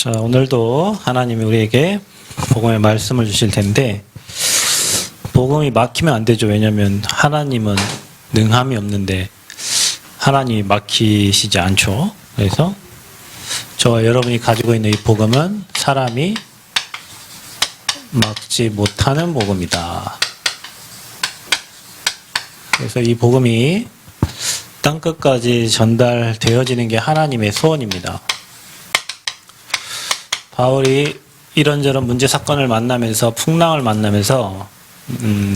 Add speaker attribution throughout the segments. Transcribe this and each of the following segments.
Speaker 1: 자, 오늘도 하나님이 우리에게 복음의 말씀을 주실 텐데, 복음이 막히면 안 되죠. 왜냐하면 하나님은 능함이 없는데 하나님이 막히시지 않죠. 그래서 저와 여러분이 가지고 있는 이 복음은 사람이 막지 못하는 복음이다. 그래서 이 복음이 땅끝까지 전달되어지는 게 하나님의 소원입니다. 바울이 이런저런 문제 사건을 만나면서 풍랑을 만나면서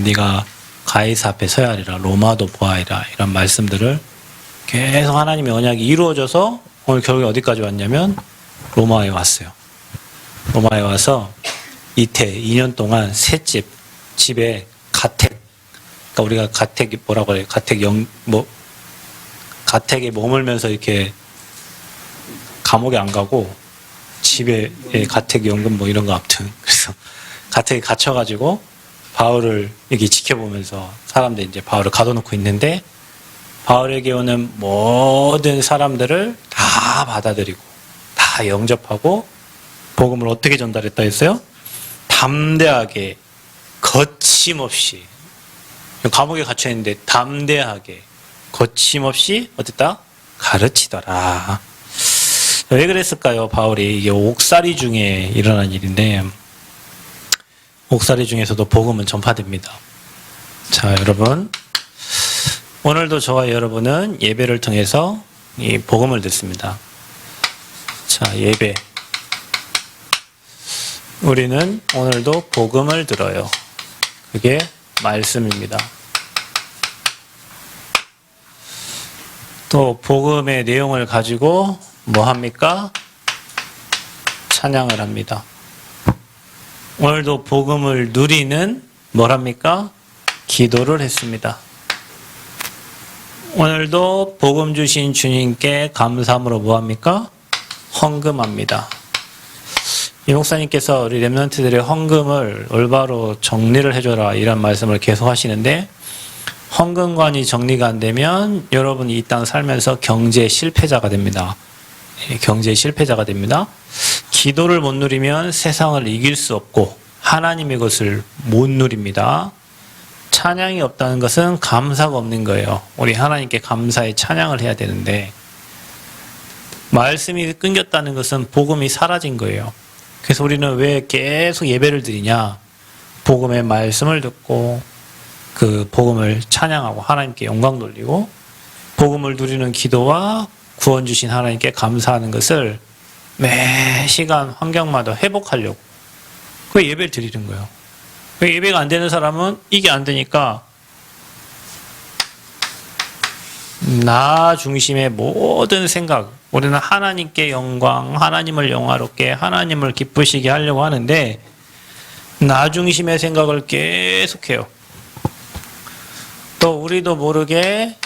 Speaker 1: 네가 가이사 앞에 서야 하리라, 로마도 보아이라, 이런 말씀들을 계속 하나님의 언약이 이루어져서 오늘 결국에 어디까지 왔냐면 로마에 왔어요. 로마에 와서 이태 2년 동안 새 집에 가택, 그러니까 우리가 가택이 뭐라고 그래요? 가택에 머물면서 이렇게 감옥에 안 가고 집에 가택연금 뭐 이런 거 아무튼 그래서 가택에 갇혀가지고 바울을 이렇게 지켜보면서 사람들이 이제 바울을 가둬놓고 있는데, 바울에게 오는 모든 사람들을 다 받아들이고 다 영접하고 복음을 어떻게 전달했다 했어요? 담대하게, 거침없이, 감옥에 갇혀 있는데 담대하게 거침없이 어땠다? 가르치더라. 왜 그랬을까요? 바울이 이게 옥살이 중에 일어난 일인데, 옥살이 중에서도 복음은 전파됩니다. 자, 여러분, 오늘도 저와 여러분은 예배를 통해서 이 복음을 듣습니다. 자, 예배. 우리는 오늘도 복음을 들어요. 그게 말씀입니다. 또 복음의 내용을 가지고 뭐 합니까? 찬양을 합니다. 오늘도 복음을 누리는 뭘 합니까? 기도를 했습니다. 오늘도 복음 주신 주님께 감사함으로 뭐 합니까? 헌금합니다. 이 목사님께서 우리 렘넌트들의 헌금을 올바로 정리를 해줘라, 이런 말씀을 계속 하시는데, 헌금관이 정리가 안 되면 여러분이 이 땅 살면서 경제 실패자가 됩니다. 경제 실패자가 됩니다. 기도를 못 누리면 세상을 이길 수 없고 하나님의 것을 못 누립니다. 찬양이 없다는 것은 감사가 없는 거예요. 우리 하나님께 감사의 찬양을 해야 되는데, 말씀이 끊겼다는 것은 복음이 사라진 거예요. 그래서 우리는 왜 계속 예배를 드리냐? 복음의 말씀을 듣고 그 복음을 찬양하고 하나님께 영광 돌리고 복음을 누리는 기도와 구원 주신 하나님께 감사하는 것을 매 시간 환경마다 회복하려고 그 예배를 드리는 거예요. 예배가 안 되는 사람은 이게 안 되니까 나 중심의 모든 생각, 우리는 하나님께 영광, 하나님을 영화롭게, 하나님을 기쁘시게 하려고 하는데 나 중심의 생각을 계속해요. 또 우리도 모르게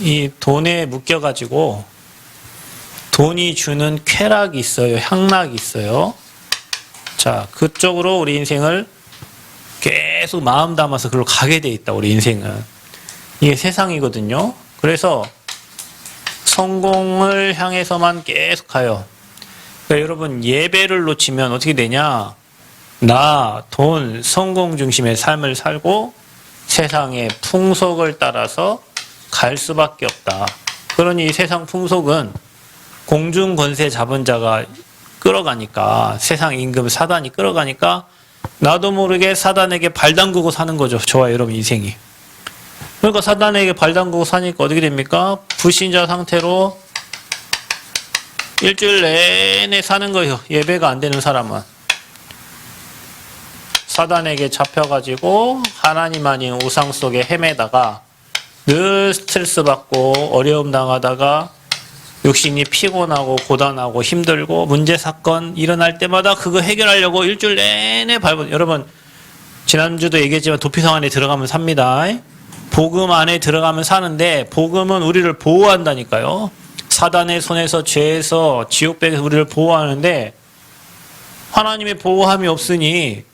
Speaker 1: 이 돈에 묶여가지고 돈이 주는 쾌락이 있어요. 향락이 있어요. 자, 그쪽으로 우리 인생을 계속 마음 담아서 그걸로 가게 돼 있다. 우리 인생은. 이게 세상이거든요. 그래서 성공을 향해서만 계속 가요. 그러니까 여러분, 예배를 놓치면 어떻게 되냐? 나, 돈, 성공 중심의 삶을 살고 세상의 풍속을 따라서 갈 수밖에 없다. 그러니 이 세상 풍속은 공중 권세 잡은 자가 끌어가니까, 세상 임금 사단이 끌어가니까 나도 모르게 사단에게 발 담그고 사는 거죠. 저와 여러분 인생이. 그러니까 사단에게 발 담그고 사니까 어떻게 됩니까? 불신자 상태로 일주일 내내 사는 거예요. 예배가 안 되는 사람은. 사단에게 잡혀가지고 하나님 아닌 우상 속에 헤매다가 늘 스트레스 받고 어려움 당하다가 육신이 피곤하고 고단하고 힘들고 문제 사건 일어날 때마다 그거 해결하려고 일주일 내내 여러분, 지난주도 얘기했지만 도피성 안에 들어가면 삽니다. 복음 안에 들어가면 사는데 복음은 우리를 보호한다니까요. 사단의 손에서, 죄에서, 지옥배에서 우리를 보호하는데 하나님의 보호함이 없으니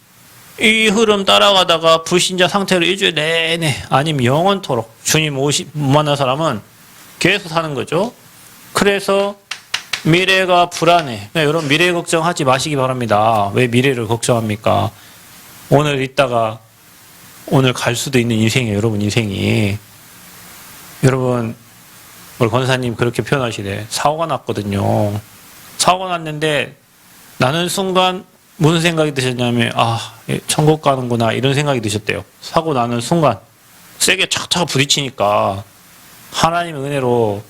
Speaker 1: 이 흐름 따라가다가 불신자 상태로 일주일 내내, 아니면 영원토록 주님 못 만난 사람은 계속 사는 거죠. 그래서 미래가 불안해. 여러분 미래 걱정하지 마시기 바랍니다. 왜 미래를 걱정합니까? 오늘 있다가 오늘 갈 수도 있는 인생이에요. 여러분 인생이. 여러분 우리 권사님 그렇게 표현하시대. 사고가 났거든요. 사고가 났는데 나는 순간 무슨 생각이 드셨냐면 천국 가는구나 이런 생각이 드셨대요. 사고 나는 순간 세게 착착 부딪히니까 하나님의 은혜로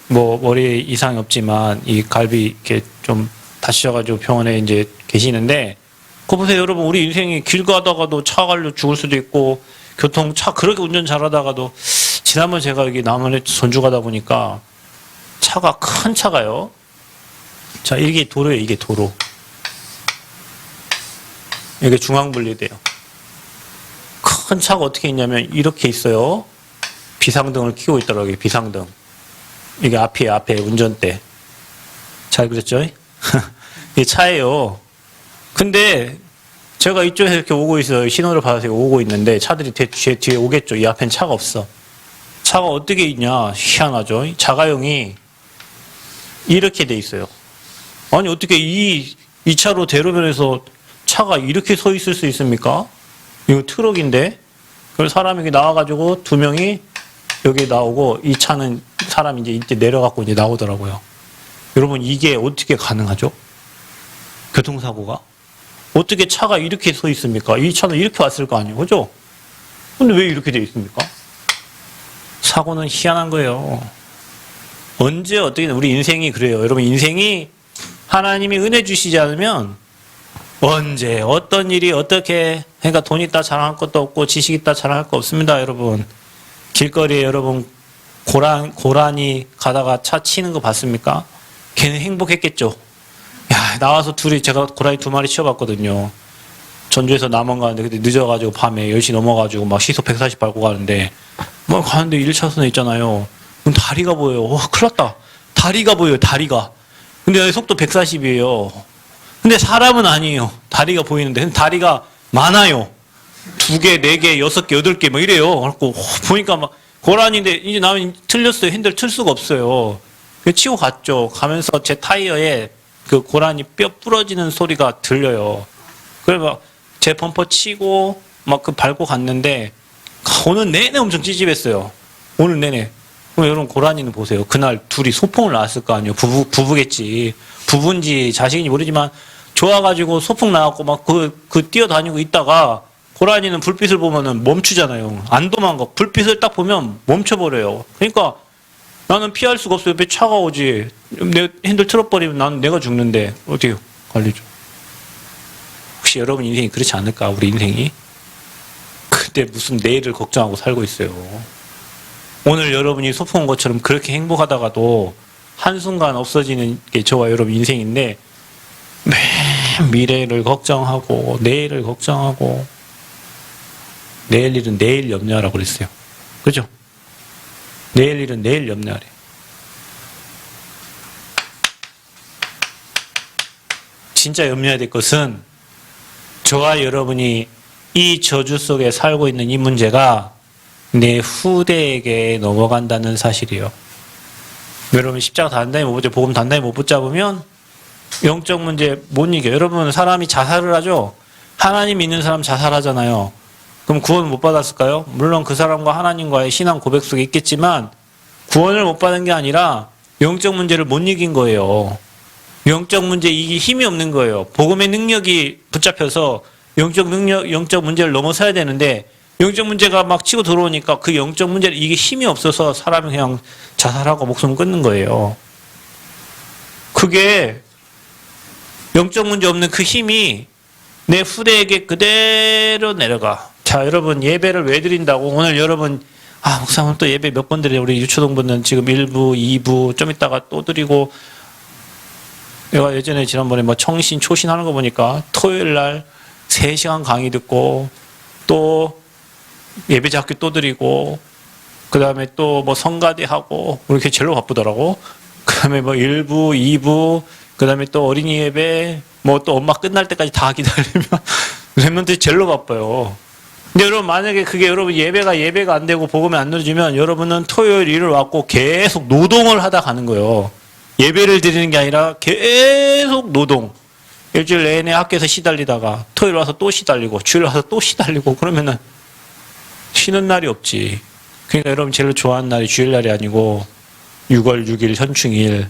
Speaker 1: 뭐 머리에 이상이 없지만 이 갈비 이렇게 좀 다치셔가지고 병원에 이제 계시는데 그거 보세요. 여러분 우리 인생이 길 가다가도 차 갈려 죽을 수도 있고 교통차 그렇게 운전 잘하다가도 지난번 제가 여기 남원에 전주 가다 보니까 차가 큰 차가요. 자 이게 도로예요. 이게 도로. 이게 중앙분리돼요. 큰 차가 어떻게 있냐면 이렇게 있어요. 비상등을 켜고 있더라고요. 비상등. 이게 앞에 운전대. 잘 그랬죠? 이게 차예요. 근데 제가 이쪽에서 이렇게 오고 있어요. 신호를 받아서 오고 있는데 차들이 제 뒤에 오겠죠. 이 앞엔 차가 없어. 차가 어떻게 있냐? 희한하죠. 자가용이 이렇게 돼 있어요. 아니 어떻게 이 차로 대로변에서 차가 이렇게 서 있을 수 있습니까? 이거 트럭인데. 그래서 사람이 이렇게 나와가지고 두 명이 여기 나오고 이 차는 사람이 이제 내려갖고 이제 나오더라고요. 여러분 이게 어떻게 가능하죠? 교통사고가? 어떻게 차가 이렇게 서 있습니까? 이 차는 이렇게 왔을 거 아니에요. 그죠? 근데 왜 이렇게 돼 있습니까? 사고는 희한한 거예요. 언제 어떻게 우리 인생이 그래요. 여러분 인생이 하나님이 은혜 주시지 않으면 언제 어떤 일이 어떻게 그러니까 돈 있다 자랑할 것도 없고 지식 있다 자랑할 거 없습니다. 여러분 길거리에 여러분 고라니 가다가 차 치는 거 봤습니까? 걔는 행복했겠죠. 야 나와서 둘이 제가 고라니 2마리 치워봤거든요. 전주에서 남원 가는데 그때 늦어가지고 밤에 10시 넘어가지고 막 시속 140 밟고 가는데 뭐 가는데 1차선에 있잖아요. 그럼 다리가 보여요. 와 큰일 났다. 다리가 보여요. 다리가. 근데 속도 140이에요. 근데 사람은 아니에요. 다리가 보이는데. 근데 다리가 많아요. 2개, 4개, 6개, 8개 뭐 이래요. 그래갖고 보니까 막 고라니인데 이제 나는 틀렸어요. 핸들 틀 수가 없어요. 치고 갔죠. 가면서 제 타이어에 그 고라니 뼈 부러지는 소리가 들려요. 그래 막 제 범퍼 치고 막 그 밟고 갔는데 오늘 내내 엄청 찌집했어요. 오늘 내내. 그럼 여러분 고라니는 보세요. 그날 둘이 소풍을 나왔을 거 아니에요. 부부겠지. 부부인지 자식인지 모르지만 좋아가지고 소풍 나왔고 막 그 뛰어다니고 있다가 고라니는 불빛을 보면은 멈추잖아요. 안 도망가. 불빛을 딱 보면 멈춰버려요. 그러니까 나는 피할 수가 없어요. 옆에 차가 오지. 내 핸들 틀어버리면 나는 내가 죽는데 어떻게 관리죠? 혹시 여러분 인생이 그렇지 않을까? 우리 인생이? 근데 무슨 내일을 걱정하고 살고 있어요. 오늘 여러분이 소풍 온 것처럼 그렇게 행복하다가도 한순간 없어지는 게 저와 여러분 인생인데 매일 미래를 걱정하고 내일을 걱정하고 내일 일은 내일 염려하라고 그랬어요. 그죠? 내일 일은 내일 염려하래. 진짜 염려해야 될 것은 저와 여러분이 이 저주 속에 살고 있는 이 문제가 내 후대에게 넘어간다는 사실이에요. 여러분 십자가 단단히 못 붙잡고 복음 단단히 못 붙잡으면 영적 문제 못 이겨요. 여러분 사람이 자살을 하죠. 하나님 믿는 사람 자살하잖아요. 그럼 구원 못 받았을까요? 물론 그 사람과 하나님과의 신앙 고백 속에 있겠지만 구원을 못 받은 게 아니라 영적 문제를 못 이긴 거예요. 영적 문제 이기 힘이 없는 거예요. 복음의 능력이 붙잡혀서 영적 문제를 넘어서야 되는데 영적 문제가 막 치고 들어오니까 그 영적 문제를 이게 힘이 없어서 사람이 그냥 자살하고 목숨을 끊는 거예요. 그게 영적 문제 없는 그 힘이 내 후대에게 그대로 내려가. 자, 여러분 예배를 왜 드린다고 오늘 여러분 목사님 또 예배 몇 번 드려요. 우리 유초동분은 지금 1부, 2부 좀 있다가 또 드리고 내가 예전에 지난번에 뭐 청신, 초신 하는 거 보니까 토요일 날 3시간 강의 듣고 또 예배자 학교 또 드리고 그 다음에 또 뭐 성가대 하고 이렇게 제일로 바쁘더라고. 그 다음에 뭐 1부, 2부 그 다음에 또 어린이 예배 뭐 또 엄마 끝날 때까지 다 기다리면 랩런트들이 제일로 바빠요. 근데 여러분 만약에 그게 여러분 예배가 안 되고 복음이 안 누려지면 여러분은 토요일 일을 왔고 계속 노동을 하다 가는 거예요. 예배를 드리는 게 아니라 계속 노동. 일주일 내내 학교에서 시달리다가 토요일 와서 또 시달리고 주일 와서 또 시달리고 그러면은 쉬는 날이 없지. 그러니까 여러분 제일 좋아하는 날이 주일날이 아니고 6월 6일 현충일,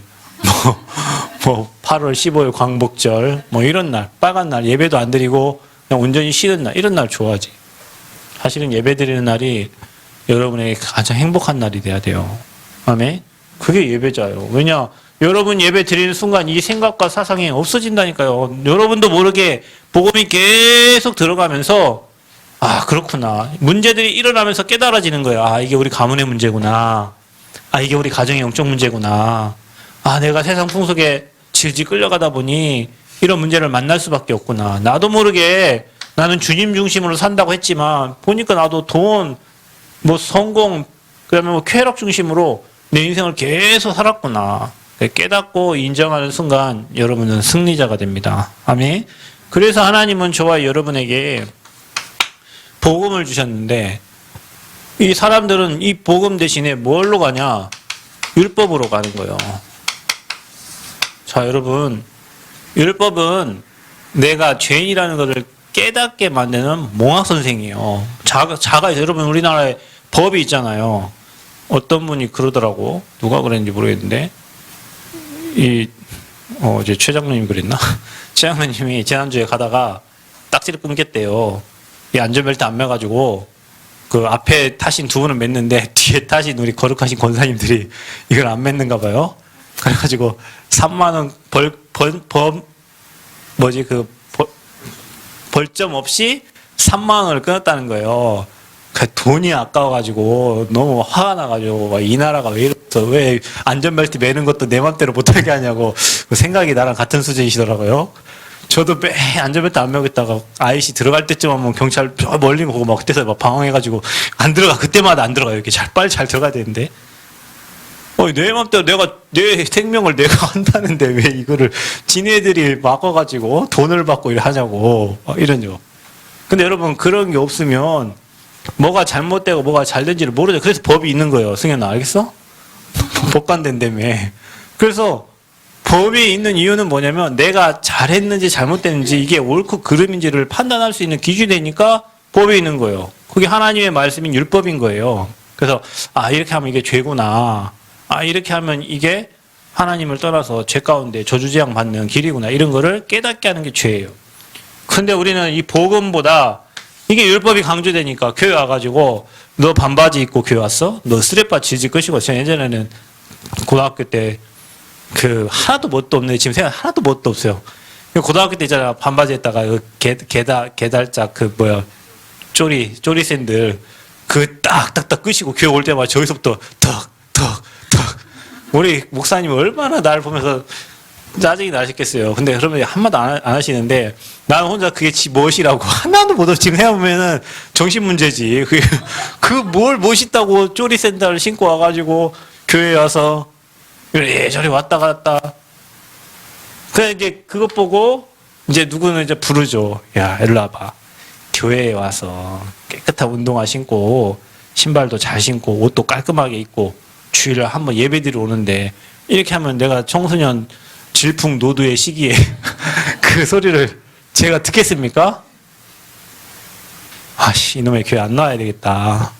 Speaker 1: 뭐 8월 15일 광복절, 뭐 이런 날, 빨간 날 예배도 안 드리고 그냥 온전히 쉬는 날, 이런 날 좋아하지. 사실은 예배 드리는 날이 여러분에게 가장 행복한 날이 돼야 돼요. 아멘. 그게 예배자예요. 왜냐? 여러분 예배 드리는 순간 이 생각과 사상이 없어진다니까요. 여러분도 모르게 복음이 계속 들어가면서 아, 그렇구나. 문제들이 일어나면서 깨달아지는 거예요. 아, 이게 우리 가문의 문제구나. 아, 이게 우리 가정의 영적 문제구나. 아, 내가 세상 풍속에 질질 끌려가다 보니 이런 문제를 만날 수밖에 없구나. 나도 모르게 나는 주님 중심으로 산다고 했지만 보니까 나도 돈, 뭐 성공, 그다음에 뭐 쾌락 중심으로 내 인생을 계속 살았구나. 깨닫고 인정하는 순간 여러분은 승리자가 됩니다. 아멘. 그래서 하나님은 저와 여러분에게 복음을 주셨는데 이 사람들은 이 복음 대신에 뭘로 가냐? 율법으로 가는 거예요. 자, 여러분, 율법은 내가 죄인이라는 것을 깨닫게 만드는 몽학 선생이에요. 자가 여러분 우리나라에 법이 있잖아요. 어떤 분이 그러더라고. 누가 그랬는지 모르겠는데 이제 최 장로님 그랬나? 최 장로님이 지난주에 가다가 딱지를 끊겼대요. 이 안전벨트 안 매가지고 그 앞에 타신 두 분은 맸는데 뒤에 타신 우리 거룩하신 권사님들이 이걸 안 맸는가 봐요. 그래가지고 3만 원 벌점 없이 3만 원을 끊었다는 거예요. 그 돈이 아까워가지고 너무 화가 나가지고 이 나라가 왜 이렇어, 왜 안전벨트 매는 것도 내 맘대로 못하게 하냐고 그 생각이 나랑 같은 수준이시더라고요. 저도 매 안전벨트 안 매고 있다가 아이씨 들어갈 때쯤 하면 경찰 저 멀리 보고 막 그때서 막 방황해가지고 안 들어가. 그때마다 안 들어가요. 이렇게 빨리 잘 들어가야 되는데. 내 맘대로 내 생명을 내가 한다는데 왜 이거를 지네들이 막아가지고 돈을 받고 하냐고 이러죠. 근데 여러분 그런 게 없으면 뭐가 잘못되고 뭐가 잘된지를 모르죠. 그래서 법이 있는 거예요. 승현아, 알겠어? 법관된다며. 그래서 법이 있는 이유는 뭐냐면 내가 잘했는지 잘못됐는지 이게 옳고 그름인지를 판단할 수 있는 기준이니까 법이 있는 거예요. 그게 하나님의 말씀인 율법인 거예요. 그래서 아, 이렇게 하면 이게 죄구나. 아, 이렇게 하면 이게 하나님을 떠나서 죄 가운데 저주재앙 받는 길이구나. 이런 거를 깨닫게 하는 게 죄예요. 근데 우리는 이 복음보다 이게 율법이 강조되니까 교회 와가지고 너 반바지 입고 교회 왔어? 너 스레빠 질질 끄시고. 제가 예전에는 고등학교 때 하나도 멋도 없네. 지금 생각 하나도 멋도 없어요. 고등학교 때 있잖아. 반바지 했다가 개달짝 쪼리 샌들 딱딱딱 끄시고 교회 올 때마다 저기서부터 턱 우리 목사님이 얼마나 나를 보면서 짜증이 나셨겠어요. 근데 그러면 한마디 안 하시는데 나는 혼자 그게 멋이라고 하나도 못 없어. 지금 해보면은 정신 문제지. 뭘 멋있다고 쪼리 샌들을 신고 와가지고 교회에 와서 이래저래 왔다 갔다. 그래 이제 그것 보고 이제 누구는 이제 부르죠. 야, 일로 와봐. 교회에 와서 깨끗한 운동화 신고 신발도 잘 신고 옷도 깔끔하게 입고 주일에 한번 예배드리러 오는데 이렇게 하면 내가 청소년 질풍노도의 시기에 그 소리를 제가 듣겠습니까? 아씨, 이놈의 교회 안 나와야 되겠다.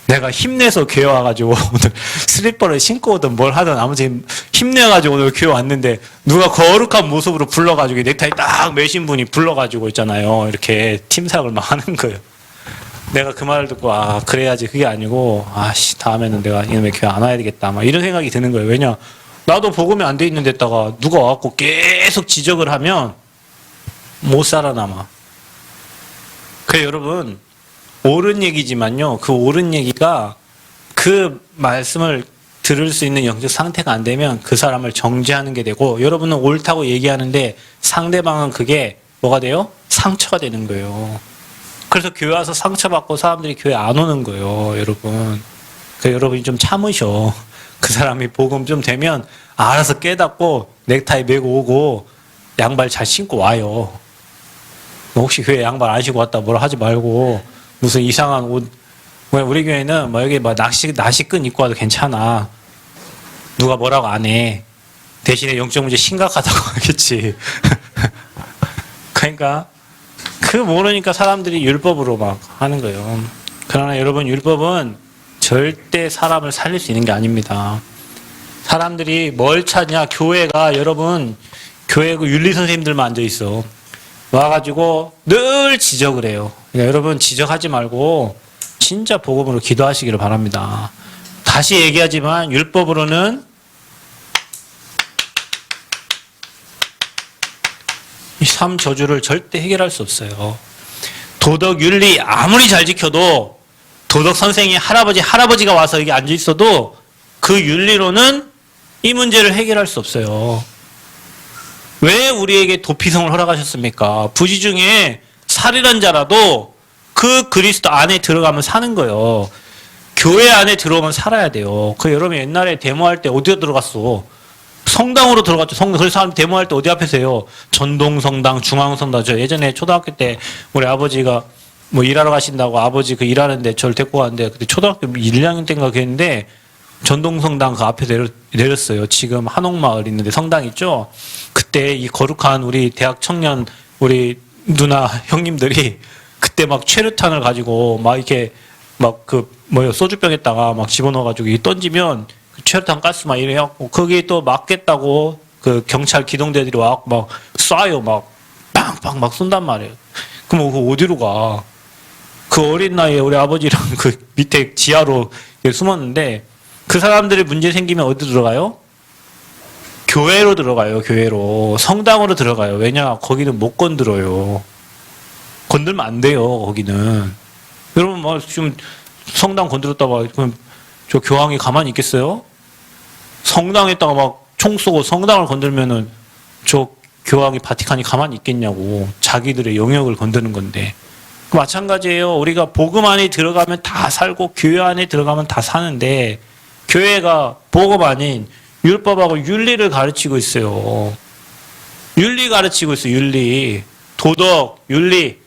Speaker 1: 내가 힘내서 교회 와가지고 오늘 슬리퍼를 신고 오든 뭘 하든 아무튼 힘내가지고 오늘 교회 왔는데 누가 거룩한 모습으로 불러가지고 넥타이 딱 매신 분이 불러가지고 있잖아요. 이렇게 팀사역을 막 하는 거예요. 내가 그 말을 듣고 아, 그래야지. 그게 아니고 아씨, 다음에는 내가 이놈의 교회 안 와야 되겠다 막 이런 생각이 드는 거예요. 왜냐, 나도 복음이 안 돼 있는 데다가 누가 와갖고 계속 지적을 하면 못 살아남아. 그래 여러분, 옳은 얘기지만요, 그 옳은 얘기가 그 말씀을 들을 수 있는 영적 상태가 안 되면 그 사람을 정죄하는 게 되고, 여러분은 옳다고 얘기하는데 상대방은 그게 뭐가 돼요? 상처가 되는 거예요. 그래서 교회 와서 상처받고 사람들이 교회 안 오는 거예요, 여러분. 그래서 여러분이 좀 참으셔. 그 사람이 복음 좀 되면 알아서 깨닫고 넥타이 메고 오고 양발 잘 신고 와요. 혹시 교회 양발 안 신고 왔다 뭐라 하지 말고 무슨 이상한 옷. 우리 교회는 여기 나시끈 입고 와도 괜찮아. 누가 뭐라고 안 해. 대신에 영적 문제 심각하다고 하겠지. 그러니까 그 모르니까 사람들이 율법으로 막 하는 거예요. 그러나 여러분, 율법은 절대 사람을 살릴 수 있는 게 아닙니다. 사람들이 뭘 찾냐? 교회가, 여러분, 교회 그 윤리 선생님들만 앉아 있어. 와가지고 늘 지적을 해요. 그러니까 여러분, 지적하지 말고 진짜 복음으로 기도하시기를 바랍니다. 다시 얘기하지만 율법으로는 이 3저주를 절대 해결할 수 없어요. 도덕, 윤리 아무리 잘 지켜도 도덕 선생이 할아버지가 와서 여기 앉아 있어도 그 윤리로는 이 문제를 해결할 수 없어요. 왜 우리에게 도피성을 허락하셨습니까? 부지 중에 살인한 자라도 그 그리스도 안에 들어가면 사는 거예요. 교회 안에 들어오면 살아야 돼요. 그 여러분 옛날에 데모할 때 어디에 들어갔어? 성당으로 들어갔죠. 성당. 그래서 사람 데모할 때 어디 앞에서 해요? 전동성당, 중앙성당. 저 예전에 초등학교 때 우리 아버지가 뭐 일하러 가신다고 아버지 그 일하는데 저를 데리고 갔는데 그때 초등학교 1, 2학년 때인가 그랬는데 전동성당 그 앞에 내렸어요. 지금 한옥마을 있는데 성당 있죠? 그때 이 거룩한 우리 대학 청년 우리 누나 형님들이 그때 막 최루탄을 가지고 막 이렇게 막 그 뭐요 소주병에다가 막 집어넣어가지고 이 던지면 그 최루탄 가스 막 이래갖고 거기 또 맞겠다고 그 경찰 기동대들이 와갖고 막 쏴요. 막 빵빵 막 쏜단 말이에요. 그럼 그 어디로 가? 그 어린 나이에 우리 아버지랑 그 밑에 지하로 숨었는데 그 사람들이 문제 생기면 어디 들어가요? 교회로 들어가요. 교회로. 성당으로 들어가요. 왜냐? 거기는 못 건드려요. 건들면 안 돼요. 거기는. 여러분 뭐 지금 성당 건드렸다가 그럼 저 교황이 가만히 있겠어요? 성당에다가 막 총 쏘고 성당을 건들면은 저 교황이 바티칸이 가만히 있겠냐고. 자기들의 영역을 건드는 건데. 마찬가지예요. 우리가 복음 안에 들어가면 다 살고 교회 안에 들어가면 다 사는데 교회가 복음 아닌 율법하고 윤리를 가르치고 있어요. 윤리 가르치고 있어요. 윤리. 도덕, 윤리.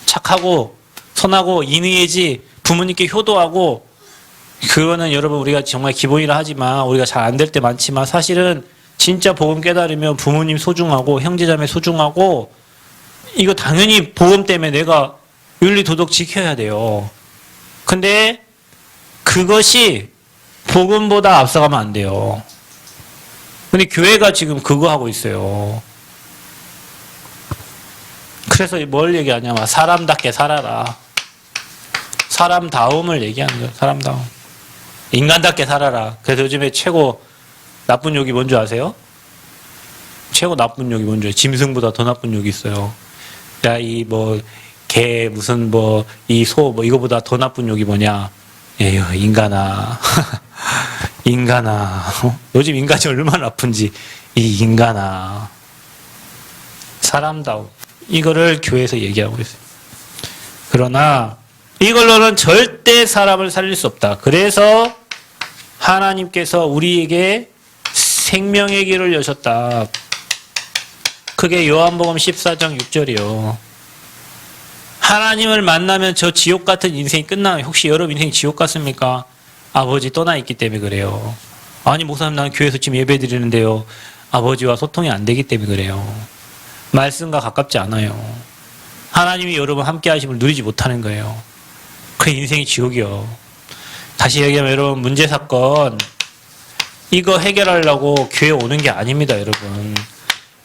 Speaker 1: 착하고 선하고 인의해지 부모님께 효도하고 그거는 여러분 우리가 정말 기본이라 하지만 우리가 잘 안 될 때 많지만 사실은 진짜 복음 깨달으면 부모님 소중하고 형제자매 소중하고 이거 당연히 복음 때문에 내가 윤리 도덕 지켜야 돼요. 근데 그것이 복음보다 앞서가면 안 돼요. 근데 교회가 지금 그거 하고 있어요. 그래서 뭘 얘기하냐면 사람답게 살아라. 사람다움을 얘기하는 거예요. 사람다움. 인간답게 살아라. 그래서 요즘에 최고 나쁜 욕이 뭔지 아세요? 최고 나쁜 욕이 뭔지 아세요? 짐승보다 더 나쁜 욕이 있어요. 야, 이 뭐 개 무슨 뭐 이 소 뭐 이거보다 더 나쁜 욕이 뭐냐? 에휴, 인간아. 인간아. 요즘 인간이 얼마나 나쁜지. 이 인간아. 사람다움. 이거를 교회에서 얘기하고 있어요. 그러나 이걸로는 절대 사람을 살릴 수 없다. 그래서 하나님께서 우리에게 생명의 길을 여셨다. 그게 요한복음 14장 6절이요. 하나님을 만나면 저 지옥 같은 인생이 끝나요. 혹시 여러분 인생 지옥 같습니까? 아버지 떠나 있기 때문에 그래요. 아니 목사님 나는 교회에서 지금 예배 드리는데요. 아버지와 소통이 안 되기 때문에 그래요. 말씀과 가깝지 않아요. 하나님이 여러분 함께 하심을 누리지 못하는 거예요. 그 인생이 지옥이요. 다시 얘기하면 여러분 문제 사건 이거 해결하려고 교회 오는 게 아닙니다. 여러분.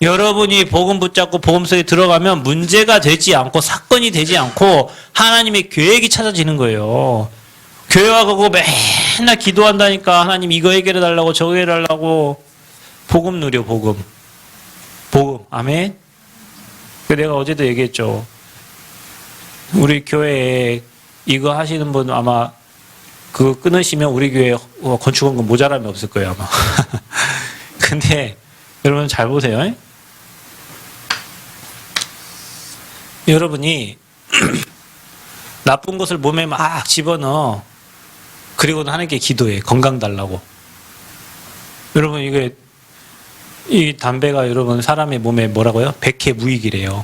Speaker 1: 여러분이 복음 붙잡고 복음 속에 들어가면 문제가 되지 않고 사건이 되지 않고 하나님의 계획이 찾아지는 거예요. 교회 와가고 맨날 기도한다니까 하나님 이거 해결해달라고 저거 해달라고 복음 누려 복음. 복음. 아멘. 내가 어제도 얘기했죠. 우리 교회에 이거 하시는 분 아마 그거 끊으시면 우리 교회 건축원금 모자람이 없을 거예요 아마. 근데 여러분 잘 보세요. 여러분이 나쁜 것을 몸에 막 집어넣어. 그리고는 하나님께 기도해. 건강 달라고. 여러분 이게 이 담배가 여러분 사람의 몸에 뭐라고요? 백해무익이래요.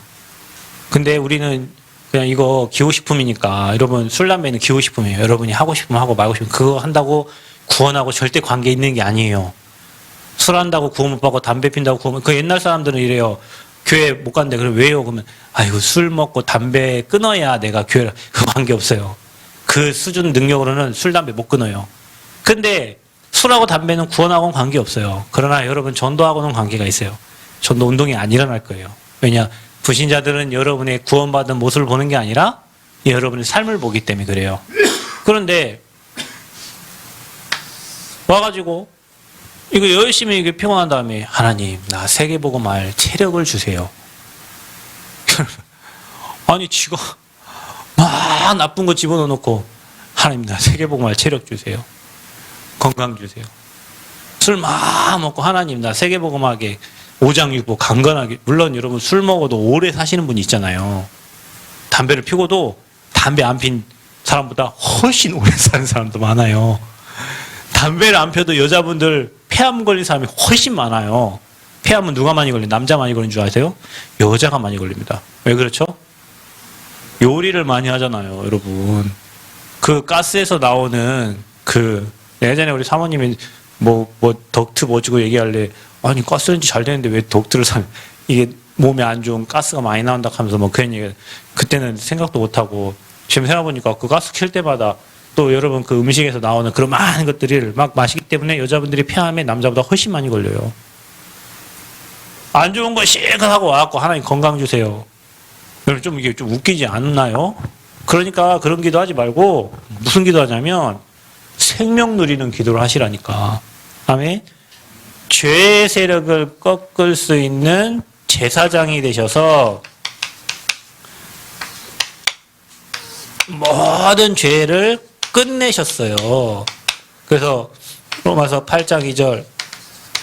Speaker 1: 근데 우리는 그냥 이거 기호식품이니까 여러분 술 담배는 기호식품이에요. 여러분이 하고 싶으면 하고 말고 싶으면 그거 한다고 구원하고 절대 관계 있는 게 아니에요. 술 한다고 구원 못 받고 담배 핀다고 구원 그 옛날 사람들은 이래요. 교회 못 간대. 그럼 왜요? 그러면 아이고 술 먹고 담배 끊어야 내가 교회를 그 관계 없어요. 그 수준 능력으로는 술 담배 못 끊어요. 근데 술하고 담배는 구원하고는 관계 없어요. 그러나 여러분 전도하고는 관계가 있어요. 전도 운동이 안 일어날 거예요. 왜냐? 불신자들은 여러분의 구원받은 모습을 보는 게 아니라 여러분의 삶을 보기 때문에 그래요. 그런데 와가지고 이거 열심히 이게 피곤한 다음에 하나님 나 세계복음할 체력을 주세요. 아니 지가 막 나쁜 거 집어넣어놓고 하나님 나 세계복음할 체력 주세요. 건강 주세요. 술 막 먹고 하나님 나 세계복음하게 오장육부 강건하게. 물론 여러분 술 먹어도 오래 사시는 분이 있잖아요. 담배를 피고도 담배 안 핀 사람보다 훨씬 오래 사는 사람도 많아요. 담배를 안 펴도 여자분들 폐암 걸린 사람이 훨씬 많아요. 폐암은 누가 많이 걸린? 남자 많이 걸린 줄 아세요? 여자가 많이 걸립니다. 왜 그렇죠? 요리를 많이 하잖아요, 여러분. 그 가스에서 나오는 그 예전에 우리 사모님이 뭐 덕트 뭐 주고 얘기할래. 아니 가스레인지 잘 되는데 왜 덕트를 사면 이게 몸에 안 좋은 가스가 많이 나온다 하면서 뭐 그런 얘기. 그때는 생각도 못 하고 지금 생각해보니까 그 가스 킬 때마다 또 여러분 그 음식에서 나오는 그런 많은 것들을 막 마시기 때문에 여자분들이 폐암에 남자보다 훨씬 많이 걸려요. 안 좋은 거 실컷 하고 와갖고 하나님 건강 주세요. 여러분 좀 이게 좀 웃기지 않나요? 그러니까 그런 기도 하지 말고 무슨 기도 하냐면 생명 누리는 기도를 하시라니까. 아멘. 죄의 세력을 꺾을 수 있는 제사장이 되셔서 모든 죄를 끝내셨어요. 그래서 로마서 8장 2절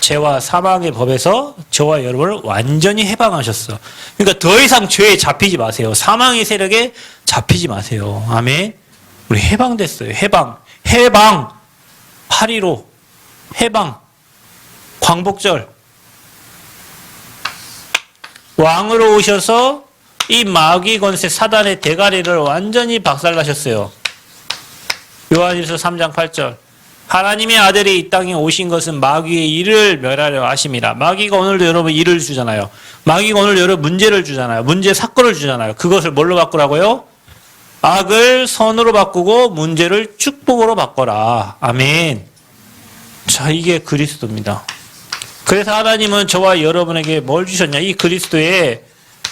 Speaker 1: 죄와 사망의 법에서 저와 여러분을 완전히 해방하셨어. 그러니까 더 이상 죄에 잡히지 마세요. 사망의 세력에 잡히지 마세요. 아멘. 우리 해방됐어요. 해방. 8.15 해방. 광복절. 왕으로 오셔서 이 마귀 권세 사단의 대가리를 완전히 박살나셨어요. 요한일서 3장 8절. 하나님의 아들이 이 땅에 오신 것은 마귀의 일을 멸하려 하심이라. 마귀가 오늘도 여러분 일을 주잖아요. 마귀가 오늘 여러분 문제를 주잖아요. 문제 사건을 주잖아요. 그것을 뭘로 바꾸라고요? 악을 선으로 바꾸고 문제를 축복으로 바꿔라. 아멘. 자, 이게 그리스도입니다. 그래서 하나님은 저와 여러분에게 뭘 주셨냐? 이 그리스도의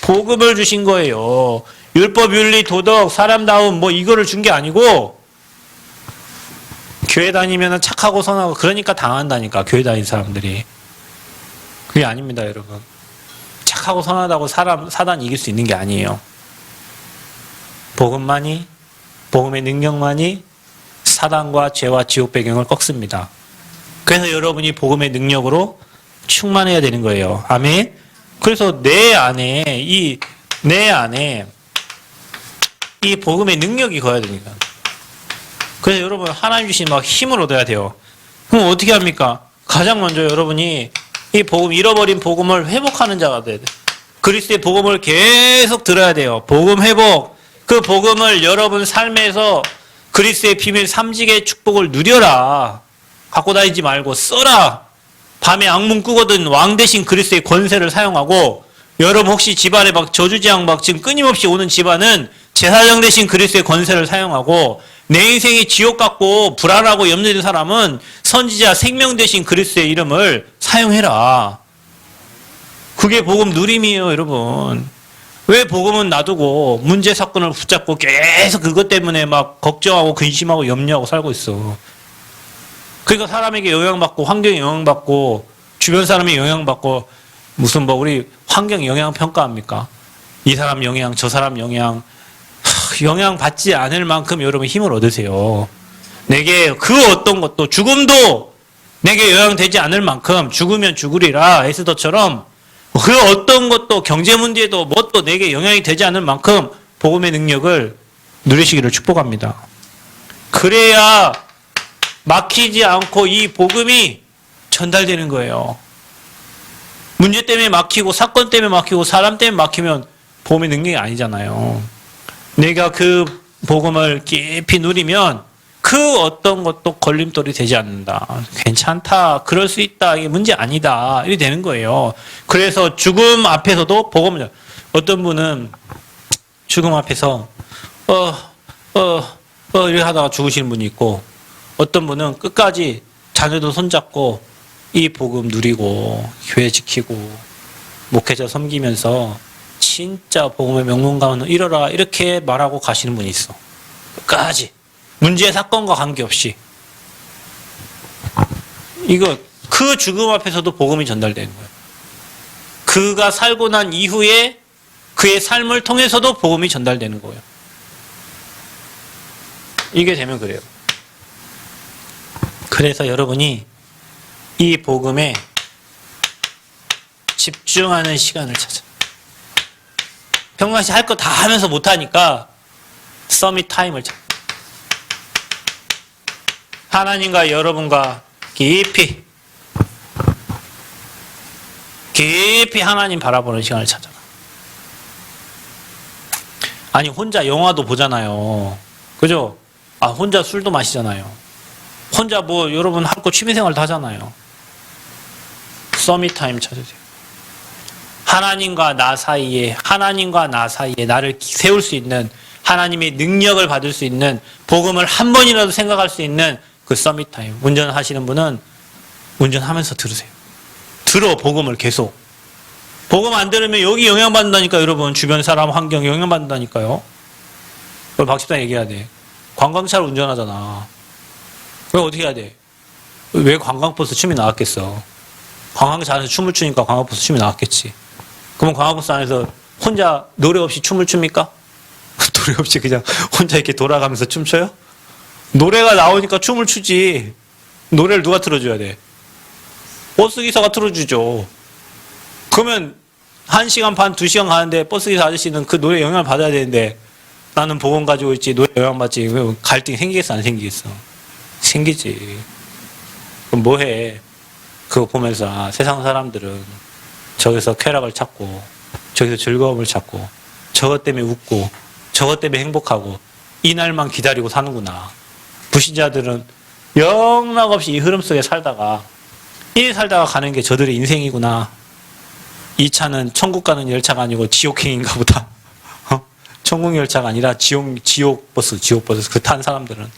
Speaker 1: 복음을 주신 거예요. 율법, 윤리, 도덕, 사람다움 뭐 이거를 준 게 아니고 교회 다니면 착하고 선하고 그러니까 당한다니까. 교회 다니는 사람들이. 그게 아닙니다, 여러분. 착하고 선하다고 사단 이길 수 있는 게 아니에요. 복음만이, 복음의 능력만이 사단과 죄와 지옥 배경을 꺾습니다. 그래서 여러분이 복음의 능력으로 충만해야 되는 거예요. 아멘. 그래서 내 안에 이 복음의 능력이 거야 되니까. 그래서 여러분 하나님 주신 막 힘을 얻어야 돼요. 그럼 어떻게 합니까? 가장 먼저 여러분이 이 복음, 잃어버린 복음을 회복하는 자가 돼야 돼. 그리스도의 복음을 계속 들어야 돼요. 복음 회복. 그 복음을 여러분 삶에서 그리스도의 비밀 삼직의 축복을 누려라. 갖고 다니지 말고 써라. 밤에 악몽 꾸거든 왕 대신 그리스도의 권세를 사용하고, 여러분 혹시 집안에 막 저주지향 막 지금 끊임없이 오는 집안은 제사장 대신 그리스도의 권세를 사용하고, 내 인생이 지옥 같고 불안하고 염려된 사람은 선지자 생명 대신 그리스도의 이름을 사용해라. 그게 복음 누림이에요, 여러분. 왜 복음은 놔두고 문제 사건을 붙잡고 계속 그것 때문에 막 걱정하고 근심하고 염려하고 살고 있어. 그러니까 사람에게 영향받고 환경에 영향받고 주변 사람이 영향받고 무슨 뭐 우리 환경 영향 평가합니까? 이 사람 영향, 저 사람 영향. 영향받지 않을 만큼 여러분 힘을 얻으세요. 내게 그 어떤 것도, 죽음도 내게 영향되지 않을 만큼, 죽으면 죽으리라 에스더처럼 그 어떤 것도, 경제 문제도 뭣도 내게 영향이 되지 않을 만큼 복음의 능력을 누리시기를 축복합니다. 그래야 막히지 않고 이 복음이 전달되는 거예요. 문제 때문에 막히고 사건 때문에 막히고 사람 때문에 막히면 복음의 능력이 아니잖아요. 내가 그 복음을 깊이 누리면 그 어떤 것도 걸림돌이 되지 않는다. 괜찮다. 그럴 수 있다. 이게 문제 아니다. 이렇게 되는 거예요. 그래서 죽음 앞에서도 복음을, 어떤 분은 죽음 앞에서 이렇게 하다가 죽으시는 분이 있고, 어떤 분은 끝까지 자녀도 손잡고 이 복음 누리고 교회 지키고 목회자 섬기면서 진짜 복음의 명문가는 이뤄라 이렇게 말하고 가시는 분이 있어. 끝까지 문제 사건과 관계없이. 이거 그 죽음 앞에서도 복음이 전달되는 거예요. 그가 살고 난 이후에 그의 삶을 통해서도 복음이 전달되는 거예요. 이게 되면 그래요. 그래서 여러분이 이 복음에 집중하는 시간을 찾아. 평상시 할 거 다 하면서 못하니까 서밋 타임을 찾아. 하나님과 여러분과 깊이 하나님 바라보는 시간을 찾아. 아니 혼자 영화도 보잖아요. 그죠? 아 혼자 술도 마시잖아요. 혼자 뭐 여러분 할 거 취미생활도 하잖아요. 서밋 타임 찾으세요. 하나님과 나 사이에 나를 세울 수 있는, 하나님의 능력을 받을 수 있는, 복음을 한 번이라도 생각할 수 있는 그 서밋 타임. 운전하시는 분은 운전하면서 들으세요. 복음을 계속. 복음 안 들으면 여기 영향받는다니까 여러분. 주변 사람 환경 영향받는다니까요. 그걸 박 집사님 얘기해야 돼. 관광차를 운전하잖아. 왜 어떻게 해야 돼? 왜 관광버스 춤이 나왔겠어? 관광차 안에서 춤을 추니까 관광버스 춤이 나왔겠지. 그러면 관광버스 안에서 혼자 노래 없이 춤을 춥니까? 노래 없이 그냥 혼자 이렇게 돌아가면서 춤춰요? 노래가 나오니까 춤을 추지. 노래를 누가 틀어줘야 돼? 버스기사가 틀어주죠. 그러면 1시간 반, 2시간 가는데 버스기사 아저씨는 그 노래 영향을 받아야 되는데 나는 복음 가지고 있지, 노래 영향받지. 갈등이 생기겠어, 안 생기겠어? 생기지. 그럼 뭐해? 그거 보면서 아, 세상 사람들은 저기서 쾌락을 찾고 저기서 즐거움을 찾고 저것 때문에 웃고 저것 때문에 행복하고 이 날만 기다리고 사는구나. 불신자들은 영락없이 이 흐름 속에 살다가 가는 게 저들의 인생이구나. 이 차는 천국 가는 열차가 아니고 지옥행인가 보다. 천국 열차가 아니라 지옥 버스 그 탄 사람들은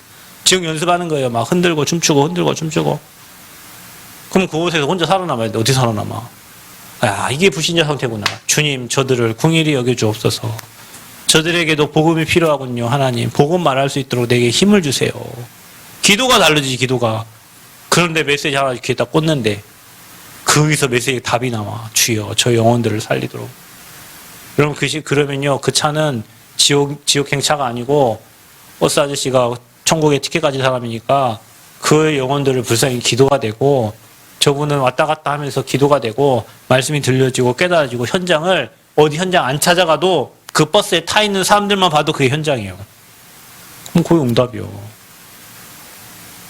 Speaker 1: 지옥 연습하는 거예요. 막 흔들고 춤추고. 그럼 그곳에서 혼자 살아남아야 돼. 어디 살아남아? 야, 이게 불신자 상태구나. 주님, 저들을 긍휼히 여겨주옵소서. 저들에게도 복음이 필요하군요. 하나님, 복음 말할 수 있도록 내게 힘을 주세요. 기도가 다르지, 기도가. 그런데 메시지 하나 귀에다 꽂는데 거기서 메시지 답이 나와. 주여, 저 영혼들을 살리도록. 여러분, 그러면요, 그 차는 지옥행 차가 아니고 버스 아저씨가 천국에 티켓 가진 사람이니까 그 영혼들을 불쌍히 기도가 되고, 저분은 왔다 갔다 하면서 기도가 되고 말씀이 들려지고 깨달아지고, 현장을 어디 현장 안 찾아가도 그 버스에 타 있는 사람들만 봐도 그게 현장이에요. 그럼 그게 응답이요.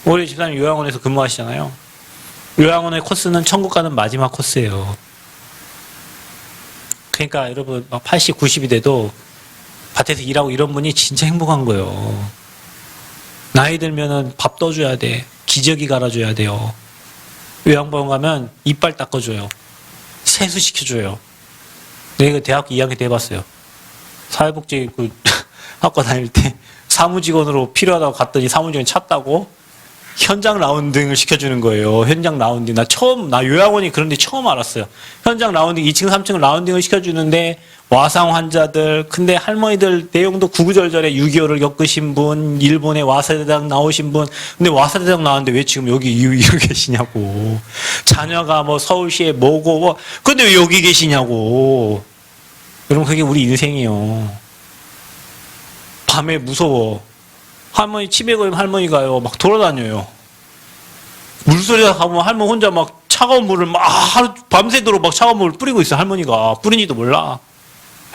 Speaker 1: 우리 집사님 요양원에서 근무하시잖아요. 요양원의 코스는 천국 가는 마지막 코스예요. 그러니까 여러분 막 80, 90이 돼도 밭에서 일하고 이런 분이 진짜 행복한 거예요. 나이 들면은 밥 떠줘야 돼. 기저귀 갈아줘야 돼요. 요양병원 가면 이빨 닦아줘요. 세수시켜줘요. 내가 대학교 2학년 때 해봤어요. 사회복지 그 학과 다닐 때 사무직원으로 필요하다고 갔더니 사무직원이 찾다고 현장 라운딩을 시켜주는 거예요. 현장 라운딩. 나 요양원이 그런데 처음 알았어요. 현장 라운딩, 2층, 3층 라운딩을 시켜주는데, 와상 환자들, 근데 할머니들 내용도 구구절절해. 6.25를 겪으신 분, 일본에 와사대당 나오신 분, 근데 와사대당 나왔는데 왜 지금 여기 계시냐고. 자녀가 뭐 서울시에 뭐고, 뭐, 근데 왜 여기 계시냐고. 여러분, 그게 우리 인생이에요. 밤에 무서워. 할머니 치매 걸리면 할머니가요 막 돌아다녀요. 물소리가 가면 할머니 혼자 막 차가운 물을 막 하루 밤새도록 막 차가운 물을 뿌리고 있어. 할머니가 뿌린지도 몰라.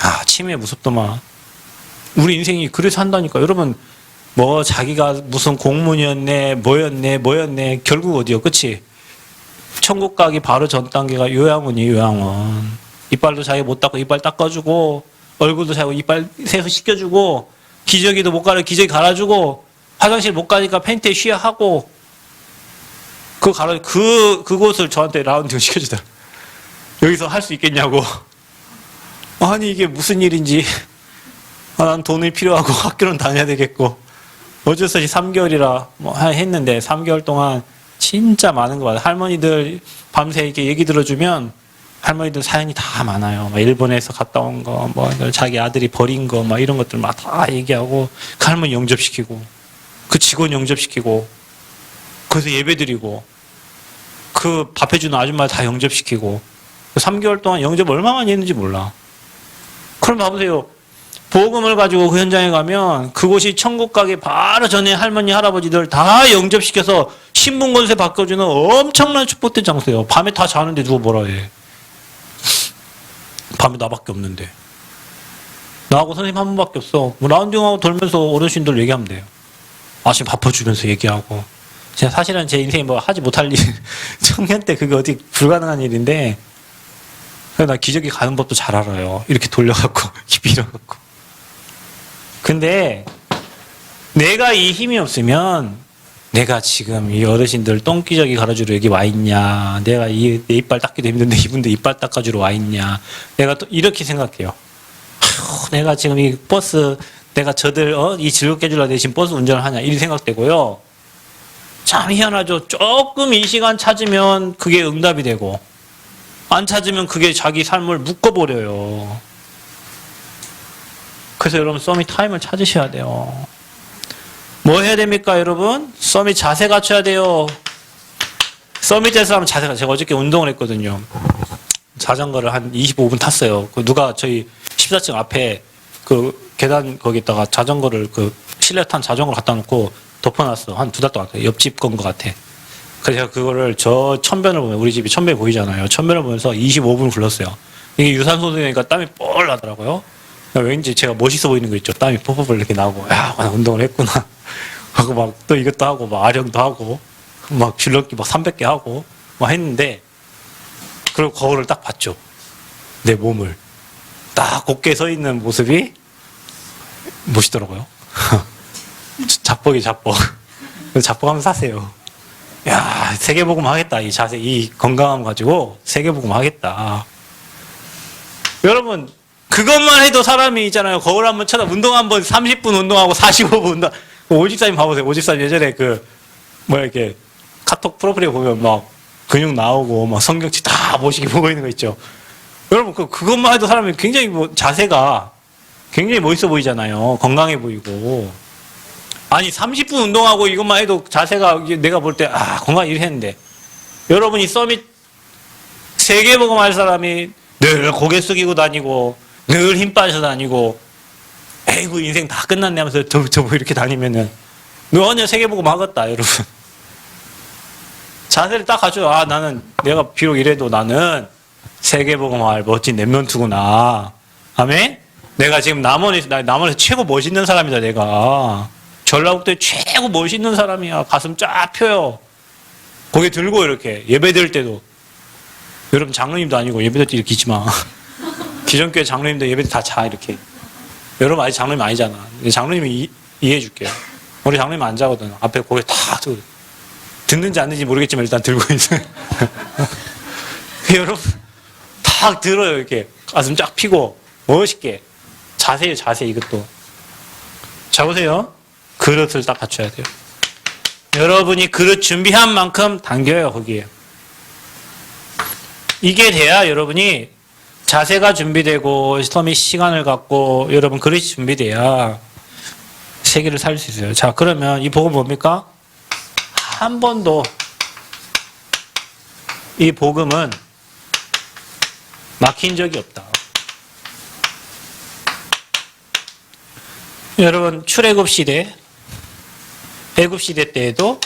Speaker 1: 야, 치매 무섭더만. 우리 인생이 그래서 한다니까. 여러분, 뭐 자기가 무슨 공무원이었네 뭐였네 결국 어디요? 그치? 천국 가기 바로 전 단계가 요양원이에요. 요양원. 이빨도 자기 못 닦고 이빨 닦아주고, 얼굴도 자기 이빨 세수 시켜주고, 기저귀도 못 갈아 기저귀 갈아주고, 화장실 못 가니까 팬티에 쉬하고 그곳을 저한테 라운딩 시켜주더라. 여기서 할 수 있겠냐고. 아니 이게 무슨 일인지. 난 돈이 필요하고 학교는 다녀야 되겠고 어쩔 수 없이 3개월이라 뭐 했는데 3개월 동안 진짜 많은 거 같아요. 할머니들 밤새 이렇게 얘기 들어주면 할머니들 사연이 다 많아요. 막 일본에서 갔다 온 거, 뭐 자기 아들이 버린 거, 막 이런 것들 막 다 얘기하고 그 할머니 영접시키고 그 직원 영접시키고 그래서 예배드리고 그 밥 해주는 아줌마 다 영접시키고 3개월 동안 영접 얼마 많이 했는지 몰라. 그럼 봐보세요. 복음을 가지고 그 현장에 가면 그곳이 천국 가기 바로 전에 할머니 할아버지들 다 영접시켜서 신분 권세 바꿔주는 엄청난 축복된 장소예요. 밤에 다 자는데 누가 뭐라 해. 밤에 나밖에 없는데. 나하고 선생님 한 분밖에 없어. 뭐 라운딩하고 돌면서 어르신들 얘기하면 돼요. 아침 밥퍼주면서 얘기하고. 제가 사실은 제 인생에 뭐 하지 못할 일, 청년 때 그게 어디 불가능한 일인데 나 기저귀 가는 법도 잘 알아요. 이렇게 돌려갖고 밀어갖고. 근데 내가 이 힘이 없으면 내가 지금 이 어르신들 똥기저귀 갈아주러 여기 와 있냐, 내가 내 이빨 닦기도 힘든데 이분들 이빨 닦아주러 와 있냐, 내가 또 이렇게 생각해요. 아휴, 내가 지금 이 버스 내가 저들 이 즐겁게 해주려고 대신 버스 운전을 하냐 이 생각되고요. 참 희한하죠. 조금 이 시간 찾으면 그게 응답이 되고 안 찾으면 그게 자기 삶을 묶어버려요. 그래서 여러분 서밋 타임을 찾으셔야 돼요. 뭐 해야 됩니까 여러분? 서밋 자세 갖춰야 돼요. 서밋에서 하면 자세가, 제가 어저께 운동을 했거든요. 자전거를 한 25분 탔어요. 누가 저희 14층 앞에 그 계단 거기다가 자전거를 그 실내 탄 자전거를 갖다 놓고 덮어놨어. 한 2달 동안. 옆집 건 것 같아. 그래서 제가 그거를 저 천변을 보면, 우리 집이 천변 보이잖아요. 천변을 보면서 25분 굴렀어요. 이게 유산소 운동이니까 땀이 뻘 나더라고요. 왠지 제가 멋있어 보이는 거 있죠. 땀이 펄펄 이렇게 나오고, 야, 나 운동을 했구나. 하고 막 또 이것도 하고, 막 아령도 하고, 막 줄넘기 막 300개 하고, 막 했는데, 그리고 거울을 딱 봤죠. 내 몸을. 딱 곱게 서 있는 모습이 멋있더라고요. 작복이 작복. 작복하면 사세요. 야, 세계복음 하겠다. 이 자세, 이 건강함 가지고 세계복음 하겠다. 여러분, 그것만 해도 사람이 있잖아요. 거울 한번 쳐다 운동 한번 30분 운동하고 45분 운동. 오집사님 봐보세요. 오집사님 예전에 이렇게 카톡 프로필에 보면 막 근육 나오고 막 성경치 다 멋있게 보고 있는 거 있죠. 여러분, 그것만 해도 사람이 굉장히 자세가 굉장히 멋있어 보이잖아요. 건강해 보이고. 아니, 30분 운동하고 이것만 해도 자세가 내가 볼 때, 건강 이렇게 했는데. 여러분이 서밋 세계복음 할 사람이 늘 고개 숙이고 다니고, 늘 힘 빠져 다니고, 에이구, 인생 다 끝났네 하면서 저 이렇게 다니면은, 너는 세계복음 하겠다, 여러분. 자세를 딱 갖춰. 나는, 내가 비록 이래도 나는 세계복음 할 멋진 랩런트구나. 아멘? 내가 지금 남원에서 최고 멋있는 사람이다, 내가. 전라북도에 최고 멋있는 사람이야. 가슴 쫙 펴요. 고개 들고 이렇게. 예배 드릴 때도. 여러분, 장로님도 아니고 예배 드릴 때 이렇게 있지 마. 기존교회 장로님도 예배 다 자, 이렇게. 여러분, 아직 장로님 아니잖아. 장로님이 이해해 줄게요. 우리 장로님 안 자거든. 앞에 고개 탁 들고. 듣는지 안 듣는지 모르겠지만 일단 들고 있어요. 여러분, 탁 들어요, 이렇게. 가슴 쫙 펴고. 멋있게. 자세요, 자세, 이것도. 자, 보세요. 그릇을 딱 갖춰야 돼요. 여러분이 그릇 준비한 만큼 당겨요, 거기에. 이게 돼야 여러분이 자세가 준비되고, 서밋 시간을 갖고, 여러분 그릇이 준비돼야 세계를 살릴 수 있어요. 자, 그러면 이 복음 뭡니까? 한 번도 이 복음은 막힌 적이 없다. 여러분, 출애굽 시대, 애굽 시대 때에도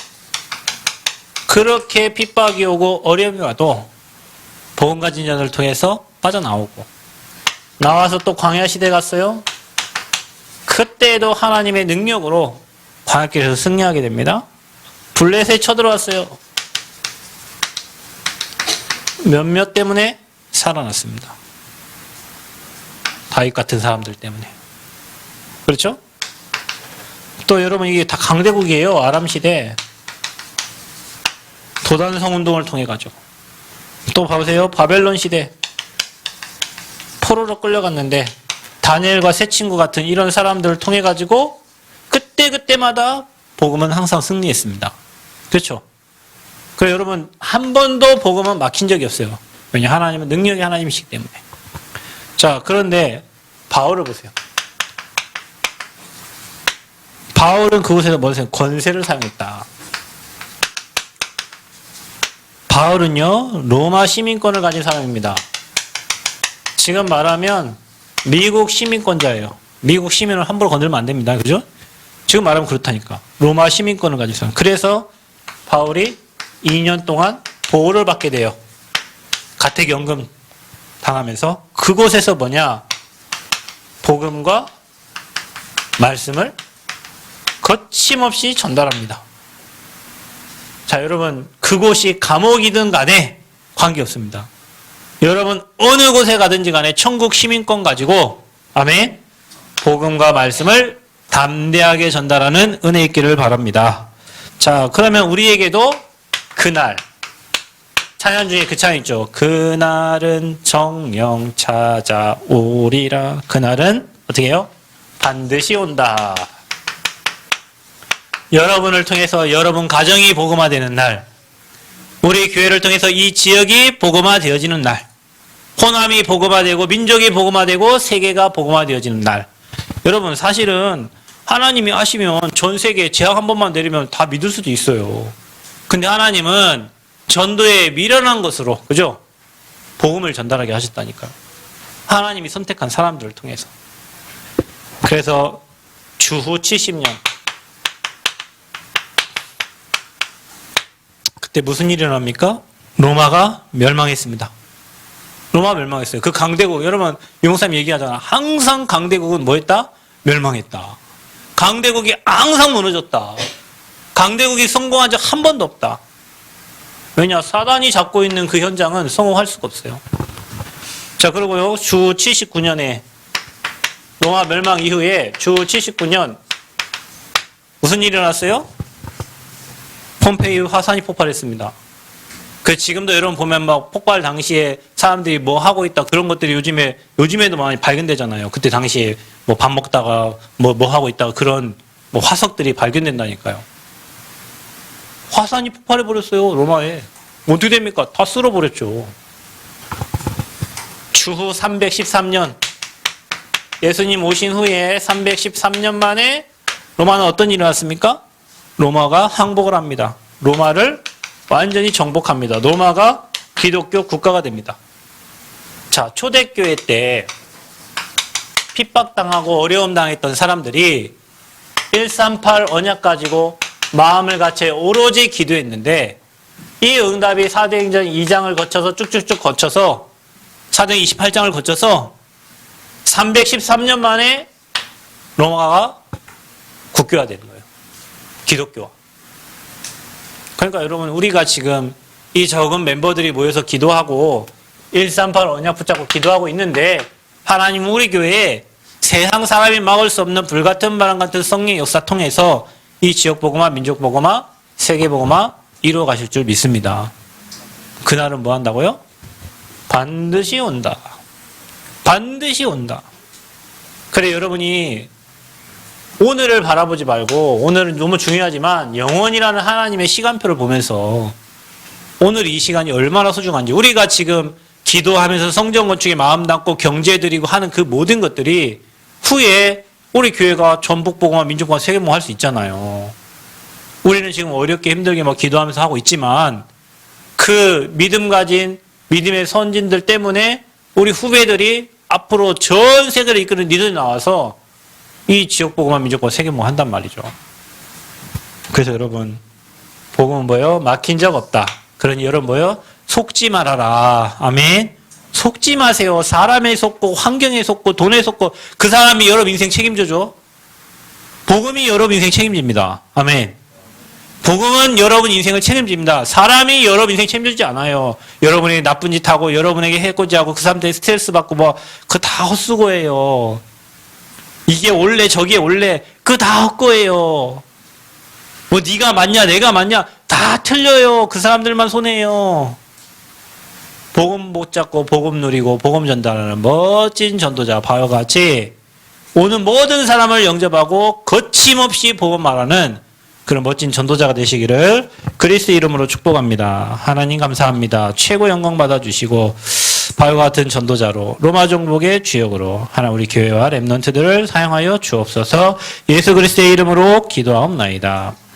Speaker 1: 그렇게 핍박이 오고 어려움이 와도 복음과 진전을 통해서 빠져나오고, 나와서 또 광야 시대 갔어요. 그때도 하나님의 능력으로 광야길에서 승리하게 됩니다. 블레셋에 쳐들어왔어요. 몇몇 때문에 살아났습니다. 다윗 같은 사람들 때문에. 그렇죠? 또 여러분 이게 다 강대국이에요. 아람 시대. 도단성 운동을 통해 가지고. 또 보세요. 바벨론 시대. 포로로 끌려갔는데 다니엘과 세 친구 같은 이런 사람들을 통해 가지고 그때마다 복음은 항상 승리했습니다. 그렇죠? 그래서 여러분 한 번도 복음은 막힌 적이 없어요. 왜냐 하나님은 능력의 하나님이시기 때문에. 자, 그런데 바울을 보세요. 바울은 그곳에서 뭘 했어요? 권세를 사용했다. 바울은요, 로마 시민권을 가진 사람입니다. 지금 말하면 미국 시민권자예요. 미국 시민을 함부로 건들면 안 됩니다. 그죠? 지금 말하면 그렇다니까. 로마 시민권을 가진 사람. 그래서 바울이 2년 동안 보호를 받게 돼요. 가택연금 당하면서 그곳에서 뭐냐? 복음과 말씀을 거침없이 전달합니다. 자, 여러분 그곳이 감옥이든 간에 관계없습니다. 여러분 어느 곳에 가든지 간에 천국 시민권 가지고 아멘 복음과 말씀을 담대하게 전달하는 은혜 있기를 바랍니다. 자, 그러면 우리에게도 그날 찬양 중에 그 찬양 있죠. 그날은 정령 찾아오리라. 그날은 어떻게 해요? 반드시 온다. 여러분을 통해서 여러분 가정이 복음화되는 날, 우리 교회를 통해서 이 지역이 복음화되어지는 날, 호남이 복음화되고 민족이 복음화되고 세계가 복음화되어지는 날. 여러분 사실은 하나님이 아시면 전 세계에 재앙 한 번만 내리면 다 믿을 수도 있어요. 근데 하나님은 전도에 미련한 것으로, 그죠? 복음을 전달하게 하셨다니까요. 하나님이 선택한 사람들을 통해서. 그래서 주후 70년. 그때 무슨 일이 일어납니까? 로마가 멸망했습니다. 로마 멸망했어요. 그 강대국, 여러분, 용삼이 얘기하잖아. 항상 강대국은 뭐 했다? 멸망했다. 강대국이 항상 무너졌다. 강대국이 성공한 적 한 번도 없다. 왜냐? 사단이 잡고 있는 그 현장은 성공할 수가 없어요. 자, 그리고요, 주 79년에, 로마 멸망 이후에 주 79년, 무슨 일이 일어났어요? 폼페이 화산이 폭발했습니다. 그 지금도 여러분 보면 막 폭발 당시에 사람들이 뭐 하고 있다 그런 것들이 요즘에도 많이 발견되잖아요. 그때 당시에 뭐 밥 먹다가 뭐 하고 있다가 그런 뭐 화석들이 발견된다니까요. 화산이 폭발해 버렸어요. 로마에. 어떻게 됩니까? 다 쓸어버렸죠. 주후 313년 예수님 오신 후에 313년 만에 로마는 어떤 일이 났습니까? 로마가 항복을 합니다. 로마를 완전히 정복합니다. 로마가 기독교 국가가 됩니다. 자, 초대교회 때 핍박당하고 어려움 당했던 사람들이 138 언약 가지고 마음을 같이 오로지 기도했는데 이 응답이 사도행전 2장을 거쳐서 쭉쭉쭉 거쳐서 사도행 28장을 거쳐서 313년 만에 로마가 국교화되는 거예요. 기독교화. 그러니까 여러분 우리가 지금 이 적은 멤버들이 모여서 기도하고 138 언약 붙잡고 기도하고 있는데 하나님은 우리 교회에 세상 사람이 막을 수 없는 불같은 바람 같은 성령의 역사 통해서 이 지역 복음화, 민족 복음화, 세계 복음화 이루어 가실 줄 믿습니다. 그날은 뭐 한다고요? 반드시 온다. 반드시 온다. 그래 여러분이 오늘을 바라보지 말고 오늘은 너무 중요하지만 영원이라는 하나님의 시간표를 보면서 오늘 이 시간이 얼마나 소중한지 우리가 지금 기도하면서 성전 건축에 마음 담고 경제 드리고 하는 그 모든 것들이 후에 우리 교회가 전북 복음화, 민족 복음화, 세계 복음화 할 수 있잖아요. 우리는 지금 어렵게 힘들게 막 기도하면서 하고 있지만 그 믿음 가진 믿음의 선진들 때문에 우리 후배들이 앞으로 전 세계를 이끄는 리더들이 나와서 이 지역 복음화, 민족 복음화, 세계 복음화 한단 말이죠. 그래서 여러분 복음은 뭐예요? 막힌 적 없다. 그러니 여러분 뭐예요? 속지 말아라. 아멘. 속지 마세요. 사람에 속고 환경에 속고 돈에 속고 그 사람이 여러분 인생 책임져줘. 복음이 여러분 인생 책임집니다. 아멘. 복음은 여러분 인생을 책임집니다. 사람이 여러분 인생 책임지지 않아요. 여러분이 나쁜 짓 하고 여러분에게 해코지하고 그 사람들이 스트레스 받고 뭐 그거 다 헛수고예요. 이게 원래 저게 원래 그거 다 헛거예요. 뭐 네가 맞냐 내가 맞냐 다 틀려요. 그 사람들만 손해요. 복음 못 잡고 복음 누리고 복음 전달하는 멋진 전도자 바울과 같이 오는 모든 사람을 영접하고 거침없이 복음 말하는 그런 멋진 전도자가 되시기를 그리스도 이름으로 축복합니다. 하나님 감사합니다. 최고 영광 받아주시고 바울과 같은 전도자로 로마 정복의 주역으로 하나 우리 교회와 렘넌트들을 사용하여 주옵소서. 예수 그리스도의 이름으로 기도하옵나이다.